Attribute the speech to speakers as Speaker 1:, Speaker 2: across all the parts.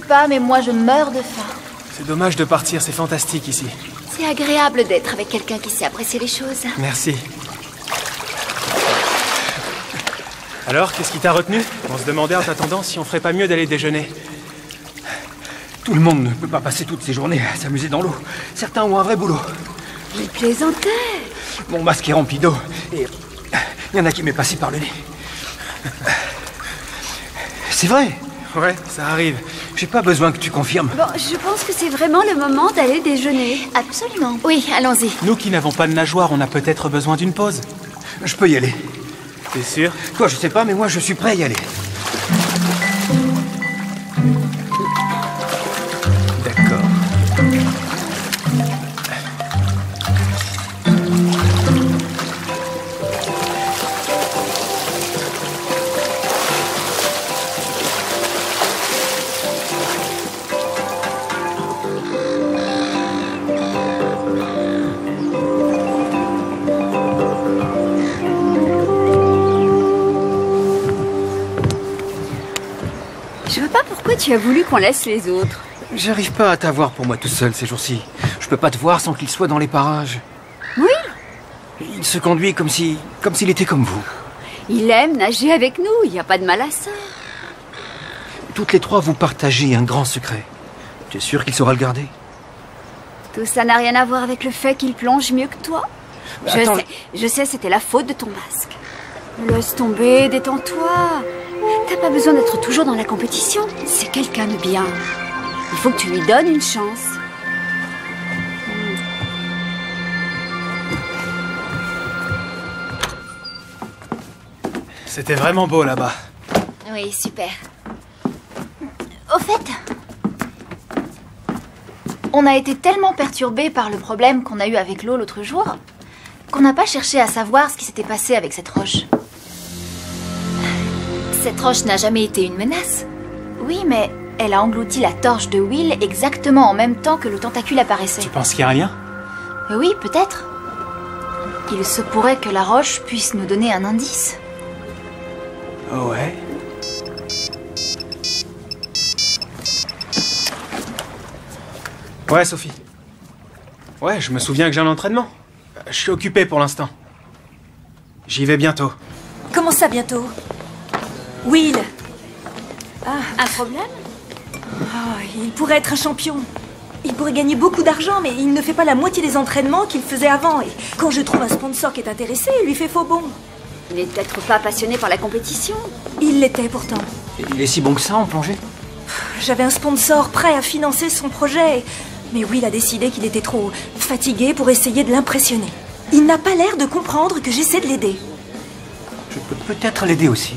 Speaker 1: pas, mais moi je meurs de faim.
Speaker 2: C'est dommage de partir, c'est fantastique ici.
Speaker 1: C'est agréable d'être avec quelqu'un qui sait apprécier les choses.
Speaker 2: Merci. Alors, qu'est-ce qui t'a retenu? On se demandait en t'attendant si on ferait pas mieux d'aller déjeuner.
Speaker 3: Tout le monde ne peut pas passer toutes ses journées à s'amuser dans l'eau. Certains ont un vrai boulot.
Speaker 1: Il plaisantait.
Speaker 3: Mon masque est rempli d'eau et il y en a qui m'est passé par le nez. C'est vrai.
Speaker 2: Ouais, ça arrive.
Speaker 3: J'ai pas besoin que tu confirmes.
Speaker 1: Bon, je pense que c'est vraiment le moment d'aller déjeuner. Absolument. Oui, allons-y.
Speaker 2: Nous qui n'avons pas de nageoire, on a peut-être besoin d'une pause.
Speaker 3: Je peux y aller.
Speaker 2: T'es sûr?
Speaker 3: Toi, je sais pas, mais moi, je suis prêt à y aller.
Speaker 2: D'accord.
Speaker 1: Je vois pas pourquoi tu as voulu qu'on laisse les autres.
Speaker 3: J'arrive pas à t'avoir pour moi tout seul ces jours-ci. Je peux pas te voir sans qu'il soit dans les parages.
Speaker 1: Oui,
Speaker 3: Il se conduit comme s'il était comme vous.
Speaker 1: il aime nager avec nous, il n'y a pas de mal à ça.
Speaker 3: Toutes les trois, vous partagez un grand secret. Tu es sûr qu'il saura le garder?
Speaker 1: Tout ça n'a rien à voir avec le fait qu'il plonge mieux que toi.
Speaker 3: Attends,
Speaker 1: Je sais, c'était la faute de ton masque. Laisse tomber, détends-toi. T'as pas besoin d'être toujours dans la compétition. C'est quelqu'un de bien. Il faut que tu lui donnes une chance.
Speaker 2: C'était vraiment beau là-bas.
Speaker 1: Oui, super. Au fait, on a été tellement perturbés par le problème qu'on a eu avec l'eau l'autre jour qu'on n'a pas cherché à savoir ce qui s'était passé avec cette roche. Cette roche n'a jamais été une menace. Oui, mais elle a englouti la torche de Will exactement en même temps que le tentacule apparaissait.
Speaker 2: Tu penses qu'il y a un lien?
Speaker 1: Oui, peut-être. Il se pourrait que la roche puisse nous donner un indice.
Speaker 2: Ouais. Ouais, Sophie. Ouais, je me souviens que j'ai un entraînement. Je suis occupé pour l'instant. J'y vais bientôt.
Speaker 4: Comment ça, bientôt? Will.
Speaker 1: Un problème?
Speaker 4: Il pourrait être un champion. Il pourrait gagner beaucoup d'argent, mais il ne fait pas la moitié des entraînements qu'il faisait avant. Et quand je trouve un sponsor qui est intéressé, il lui fait faux bon.
Speaker 1: Il n'est peut-être pas passionné par la compétition.
Speaker 4: Il l'était pourtant.
Speaker 3: Il est si bon que ça en plongée?
Speaker 4: J'avais un sponsor prêt à financer son projet. Mais Will a décidé qu'il était trop fatigué pour essayer de l'impressionner. Il n'a pas l'air de comprendre que j'essaie de l'aider.
Speaker 3: Je peux peut-être l'aider aussi.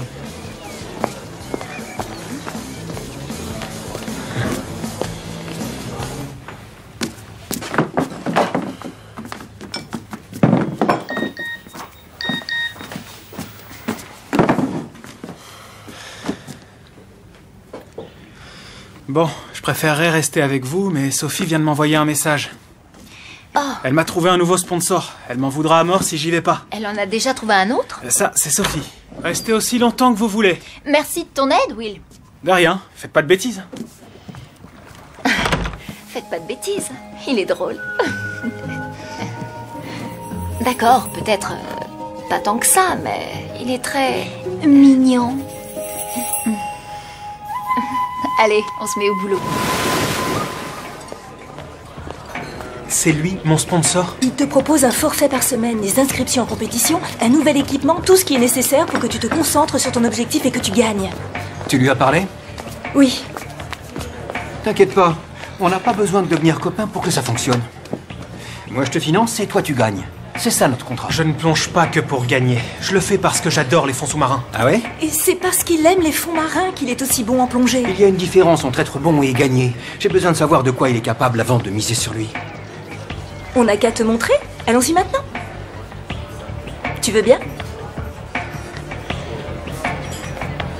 Speaker 2: Bon, je préférerais rester avec vous, mais Sophie vient de m'envoyer un message.
Speaker 1: Oh,
Speaker 2: Elle m'a trouvé un nouveau sponsor. Elle m'en voudra à mort si j'y vais pas.
Speaker 1: elle en a déjà trouvé un autre?
Speaker 2: Ça, c'est Sophie. Restez aussi longtemps que vous voulez.
Speaker 1: Merci de ton aide, Will.
Speaker 2: De rien, faites pas de bêtises.
Speaker 1: Faites pas de bêtises. Il est drôle. D'accord, peut-être pas tant que ça, mais il est très mignon. Allez, on se met au boulot.
Speaker 2: C'est lui, mon sponsor?
Speaker 4: Il te propose un forfait par semaine, des inscriptions en compétition, un nouvel équipement, tout ce qui est nécessaire pour que tu te concentres sur ton objectif et que tu gagnes.
Speaker 3: Tu lui as parlé?
Speaker 4: Oui.
Speaker 3: T'inquiète pas, on n'a pas besoin de devenir copains pour que ça fonctionne. Moi je te finance et toi tu gagnes. C'est ça notre contrat.
Speaker 2: Je ne plonge pas que pour gagner. Je le fais parce que j'adore les fonds sous-marins.
Speaker 3: Ah ouais?
Speaker 4: Et c'est parce qu'il aime les fonds marins qu'il est aussi bon en plongée.
Speaker 3: Il y a une différence entre être bon et gagner. J'ai besoin de savoir de quoi il est capable avant de miser sur lui.
Speaker 4: On n'a qu'à te montrer. Allons-y maintenant. Tu veux bien?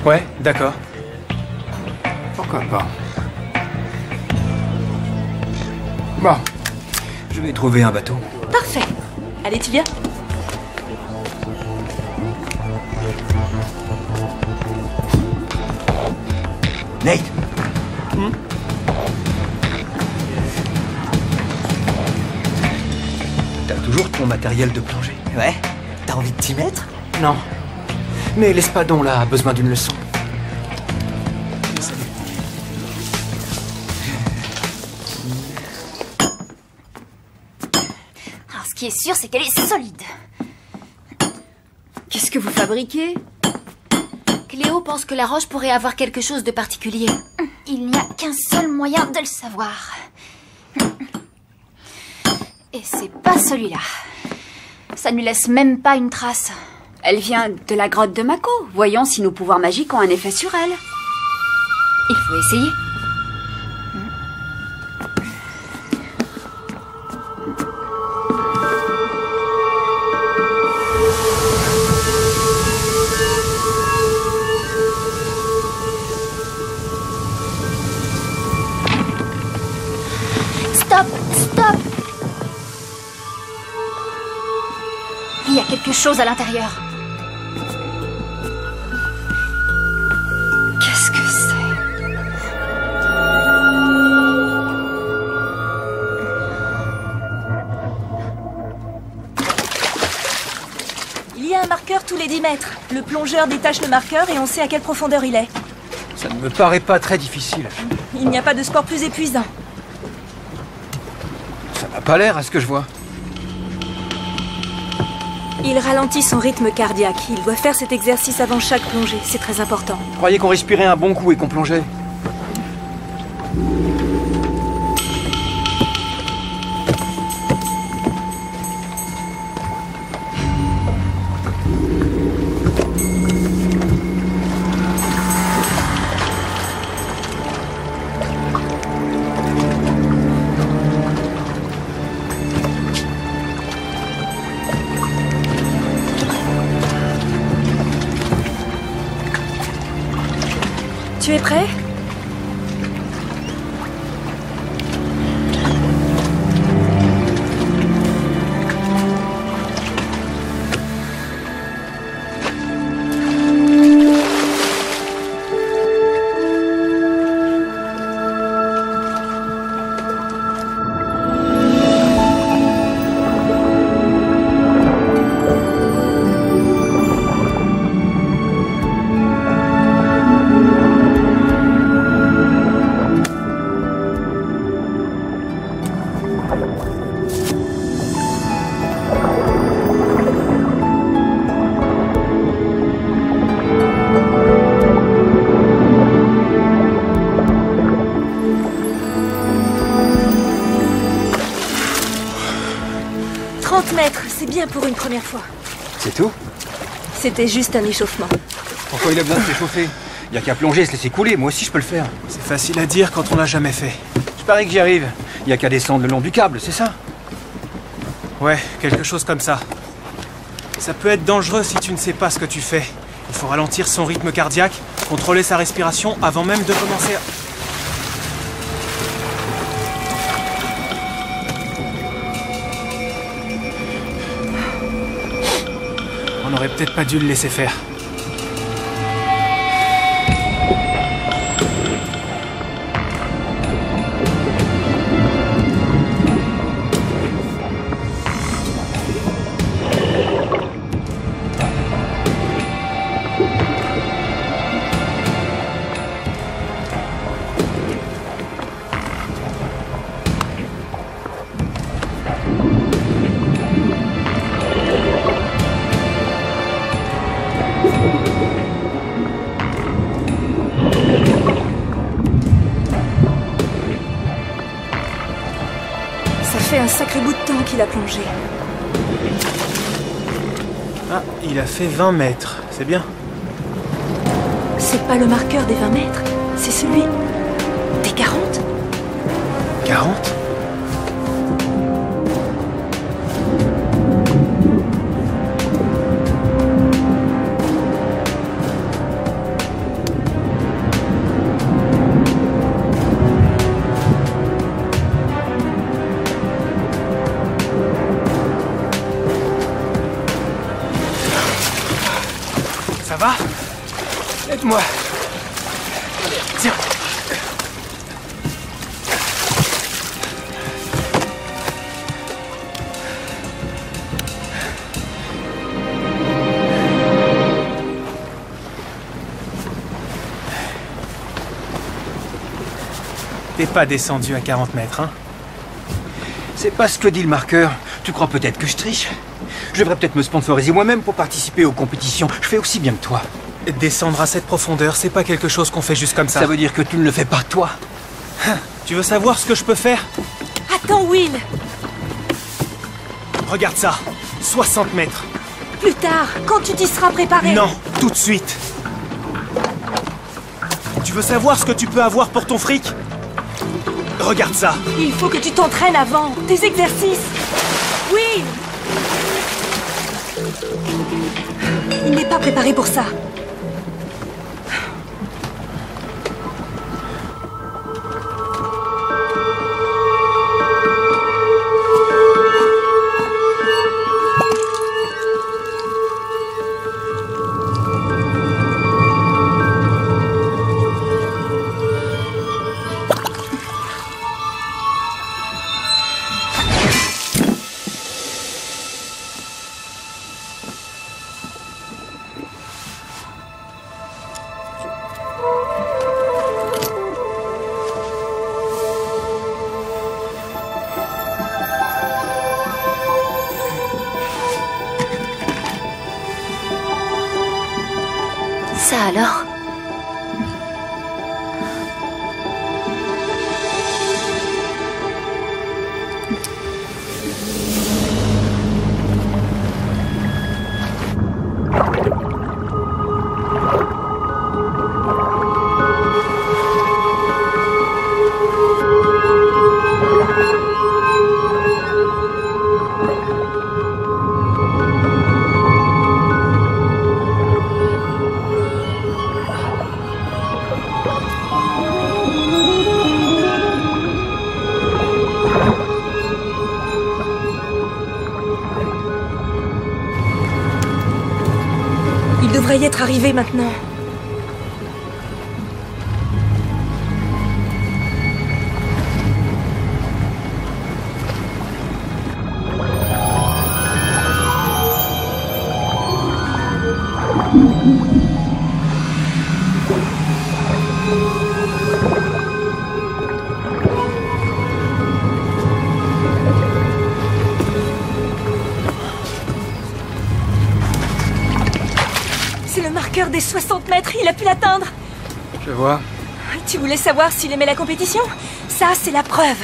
Speaker 2: Ouais, d'accord.
Speaker 3: Pourquoi pas? Bon, je vais trouver un bateau.
Speaker 4: Parfait. Allez, tu viens?
Speaker 3: Nate, toujours ton matériel de plongée.
Speaker 5: Ouais, t'as envie de t'y mettre?
Speaker 3: Non. Mais l'espadon, là, a besoin d'une leçon.
Speaker 1: Alors, ce qui est sûr, c'est qu'elle est solide. Qu'est-ce que vous fabriquez?
Speaker 6: Cléo pense que la roche pourrait avoir quelque chose de particulier.
Speaker 1: Il n'y a qu'un seul moyen de le savoir. Et c'est pas celui-là. Ça ne lui laisse même pas une trace. Elle vient de la grotte de Mako. Voyons si nos pouvoirs magiques ont un effet sur elle. Il faut essayer.
Speaker 6: Stop! Stop! Il y a quelque chose à l'intérieur.
Speaker 1: Qu'est-ce que c'est?
Speaker 4: Il y a un marqueur tous les 10 mètres. Le plongeur détache le marqueur et on sait à quelle profondeur il est.
Speaker 3: Ça ne me paraît pas très difficile.
Speaker 4: Il n'y a pas de sport plus épuisant.
Speaker 3: Ça n'a pas l'air à ce que je vois.
Speaker 4: Il ralentit son rythme cardiaque. Il doit faire cet exercice avant chaque plongée. C'est très important.
Speaker 3: Je croyais qu'on respirait un bon coup et qu'on plongeait.
Speaker 4: Tu es prêt? C'est bien pour une première fois.
Speaker 3: C'est tout?
Speaker 4: C'était juste un échauffement.
Speaker 3: Pourquoi il a besoin de s'échauffer? Il n'y a qu'à plonger et se laisser couler. Moi aussi, je peux le faire.
Speaker 2: C'est facile à dire quand on l'a jamais fait.
Speaker 3: Je parie que j'y arrive. Il n'y a qu'à descendre le long du câble, c'est ça?
Speaker 2: Ouais, quelque chose comme ça. Ça peut être dangereux si tu ne sais pas ce que tu fais. Il faut ralentir son rythme cardiaque, contrôler sa respiration avant même de commencer à... On aurait peut-être pas dû le laisser faire.
Speaker 4: Ça fait un sacré bout de temps qu'il a plongé.
Speaker 2: Ah, il a fait 20 mètres, c'est bien.
Speaker 4: C'est pas le marqueur des 20 mètres, c'est celui des 40.
Speaker 2: 40 ? Ça va? Aide-moi. Tiens. T'es pas descendu à 40 mètres, hein?
Speaker 3: C'est pas ce que dit le marqueur. Tu crois peut-être que je triche? Je devrais peut-être me sponsoriser moi-même pour participer aux compétitions. Je fais aussi bien que toi.
Speaker 2: Descendre à cette profondeur, c'est pas quelque chose qu'on fait juste comme ça.
Speaker 3: Ça veut dire que tu ne le fais pas, toi?
Speaker 2: Tu veux savoir ce que je peux faire?
Speaker 4: Attends, Will.
Speaker 2: Regarde ça, 60 mètres.
Speaker 4: Plus tard, quand tu t'y seras préparé.
Speaker 2: Non, tout de suite. Tu veux savoir ce que tu peux avoir pour ton fric? Regarde ça.
Speaker 4: Il faut que tu t'entraînes avant. Tes exercices. Will. Il n'est pas préparé pour ça.
Speaker 6: Ça alors?
Speaker 4: Il devrait y être arrivé maintenant. C'est le marqueur des 60 mètres, il a pu l'atteindre.
Speaker 3: Je vois.
Speaker 4: Tu voulais savoir s'il aimait la compétition? Ça, c'est la preuve.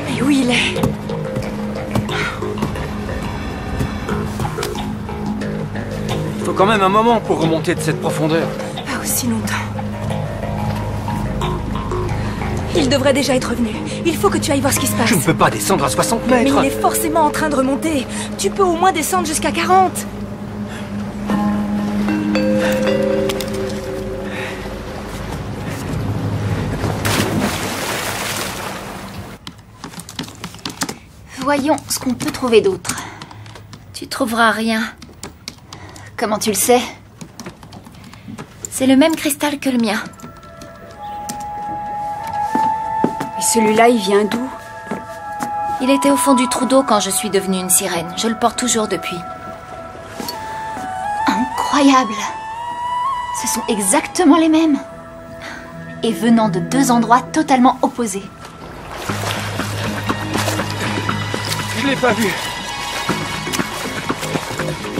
Speaker 4: Mais où il est?
Speaker 3: Il faut quand même un moment pour remonter de cette profondeur.
Speaker 4: Pas aussi longtemps. Il devrait déjà être revenu. Il faut que tu ailles voir ce qui se passe.
Speaker 3: Je ne peux pas descendre à 60
Speaker 4: Mais
Speaker 3: mètres.
Speaker 4: il est forcément en train de remonter. Tu peux au moins descendre jusqu'à 40.
Speaker 6: Voyons ce qu'on peut trouver d'autre. Tu trouveras rien. Comment tu le sais? C'est le même cristal que le mien.
Speaker 1: Et celui-là, il vient d'où?
Speaker 6: Il était au fond du trou d'eau quand je suis devenue une sirène. Je le porte toujours depuis. Incroyable! Ce sont exactement les mêmes. Et venant de deux endroits totalement opposés.
Speaker 3: Je l'ai pas vu.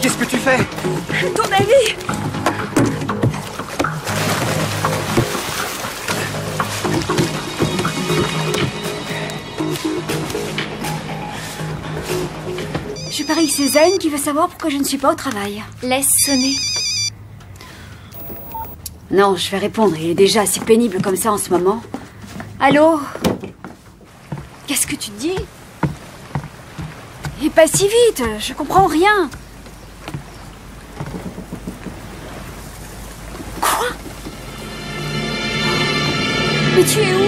Speaker 3: Qu'est-ce que tu fais?
Speaker 4: Ton avis?
Speaker 1: Je parie que c'est Zen qui veut savoir pourquoi je ne suis pas au travail.
Speaker 6: Laisse sonner.
Speaker 1: Non, je vais répondre. Il est déjà assez pénible comme ça en ce moment. Allô? Qu'est-ce que tu dis? Et pas si vite, je comprends rien. Quoi? Mais tu es où?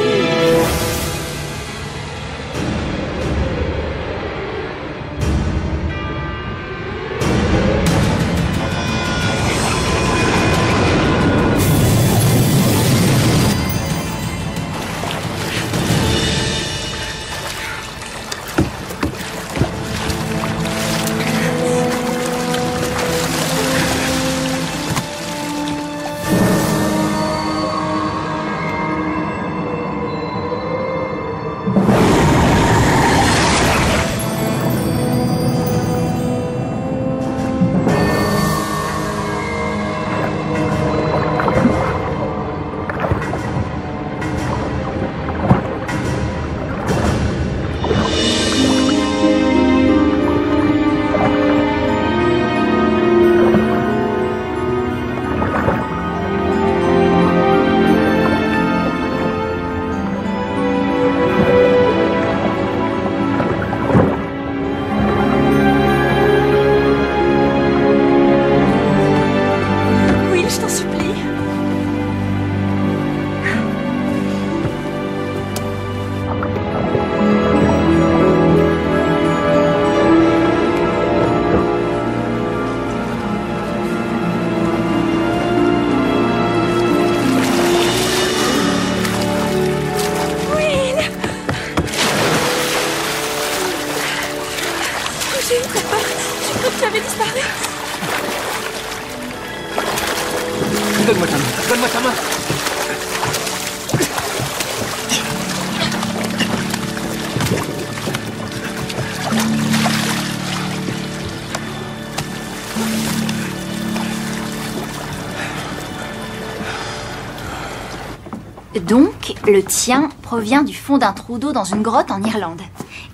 Speaker 4: disparu.
Speaker 3: Donne-moi ta main. Donne-moi ta main.
Speaker 6: Donc, le tien provient du fond d'un trou d'eau dans une grotte en Irlande.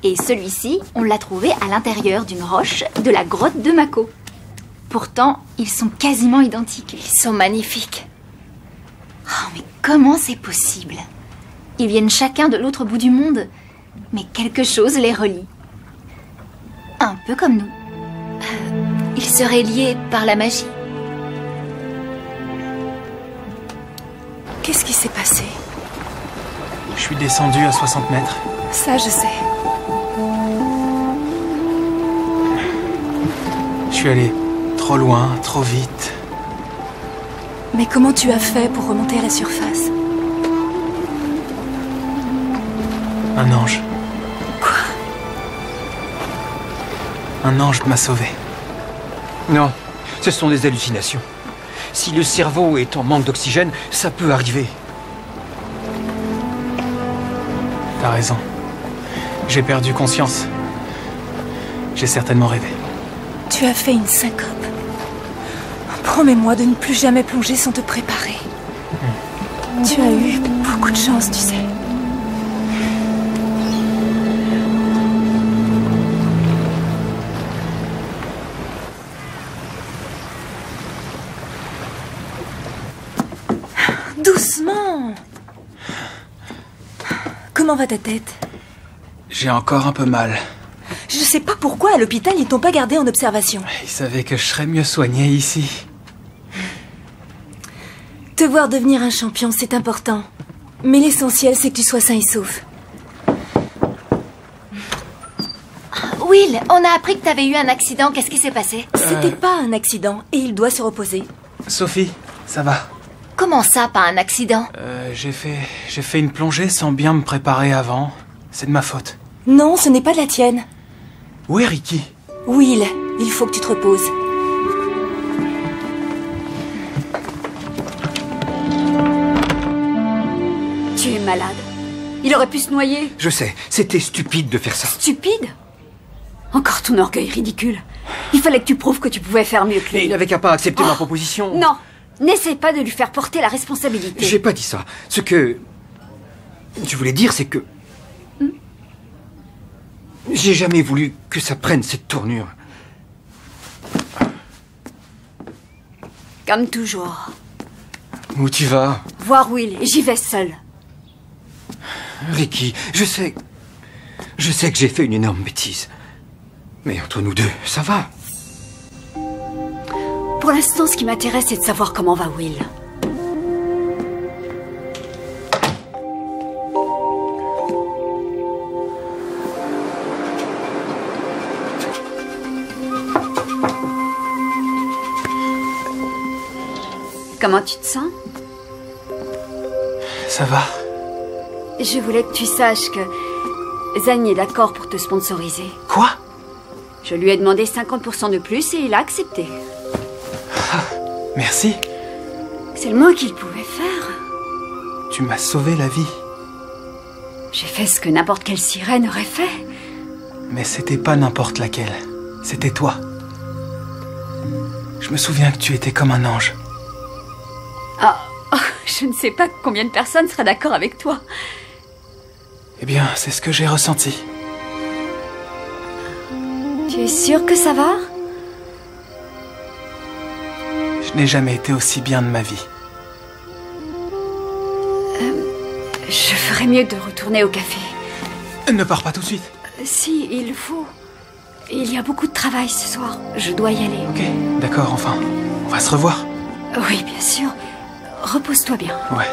Speaker 6: Et celui-ci, on l'a trouvé à l'intérieur d'une roche de la grotte de Mako. Pourtant, ils sont quasiment identiques. Ils sont magnifiques. Oh, mais comment c'est possible? Ils viennent chacun de l'autre bout du monde, mais quelque chose les relie. Un peu comme nous. Ils seraient liés par la magie.
Speaker 4: Qu'est-ce qui s'est passé?
Speaker 2: Je suis descendu à 60 mètres.
Speaker 4: Ça, je sais.
Speaker 2: Je suis allé trop loin, trop vite.
Speaker 4: Mais comment tu as fait pour remonter à la surface?
Speaker 2: Un ange.
Speaker 4: Quoi?
Speaker 2: Un ange m'a sauvé.
Speaker 3: Non, ce sont des hallucinations. Si le cerveau est en manque d'oxygène, ça peut arriver.
Speaker 2: T'as raison. J'ai perdu conscience. J'ai certainement rêvé.
Speaker 4: Tu as fait une syncope. Promets-moi de ne plus jamais plonger sans te préparer. Tu as eu beaucoup de chance, tu sais. Doucement. Comment va ta tête?
Speaker 2: J'ai encore un peu mal.
Speaker 4: Je sais pas pourquoi à l'hôpital ils t'ont pas gardé en observation.
Speaker 2: Ils savaient que je serais mieux soigné ici.
Speaker 4: Te voir devenir un champion, c'est important. Mais l'essentiel, c'est que tu sois sain et sauf.
Speaker 6: Will, on a appris que t'avais eu un accident. Qu'est-ce qui s'est passé?
Speaker 4: C'était pas un accident et il doit se reposer.
Speaker 2: Sophie, ça va?
Speaker 6: Comment ça, pas un accident?
Speaker 2: J'ai fait une plongée sans bien me préparer avant. C'est de ma faute.
Speaker 4: Non, ce n'est pas de la tienne.
Speaker 2: Où est Ricky?
Speaker 4: Will, il faut que tu te reposes.
Speaker 1: Tu es malade. Il aurait pu se noyer.
Speaker 3: Je sais, c'était stupide de faire ça.
Speaker 1: Stupide? Encore ton orgueil ridicule. Il fallait que tu prouves que tu pouvais faire mieux que
Speaker 3: Mais
Speaker 1: lui.
Speaker 3: il n'avait qu'à pas accepter ma proposition.
Speaker 1: Non, n'essaie pas de lui faire porter la responsabilité.
Speaker 3: J'ai pas dit ça. Ce que je voulais dire, c'est que j'ai jamais voulu que ça prenne cette tournure.
Speaker 1: Comme toujours.
Speaker 3: Où tu vas,
Speaker 1: Voir Will, et j'y vais seule.
Speaker 3: Ricky? Je sais que j'ai fait une énorme bêtise. Mais entre nous deux, ça va.
Speaker 1: Pour l'instant, ce qui m'intéresse, c'est de savoir comment va Will. Comment tu te sens?
Speaker 2: Ça va?
Speaker 1: Je voulais que tu saches que Zane est d'accord pour te sponsoriser.
Speaker 2: Quoi?
Speaker 1: Je lui ai demandé 50% de plus et il a accepté.
Speaker 2: Merci.
Speaker 1: C'est le moins qu'il pouvait faire.
Speaker 2: Tu m'as sauvé la vie.
Speaker 1: J'ai fait ce que n'importe quelle sirène aurait fait.
Speaker 2: Mais c'était pas n'importe laquelle. C'était toi. Je me souviens que tu étais comme un ange.
Speaker 1: Je ne sais pas combien de personnes seraient d'accord avec toi.
Speaker 2: Eh bien, c'est ce que j'ai ressenti.
Speaker 1: Tu es sûr que ça va?
Speaker 2: Je n'ai jamais été aussi bien de ma vie.
Speaker 1: Je ferais mieux de retourner au café.
Speaker 2: Ne pars pas tout de suite.
Speaker 1: Si, il faut. Il y a beaucoup de travail ce soir. Je dois y aller.
Speaker 2: Ok, d'accord, enfin. On va se revoir.
Speaker 1: Oui, bien sûr. Repose-toi bien.
Speaker 2: Ouais.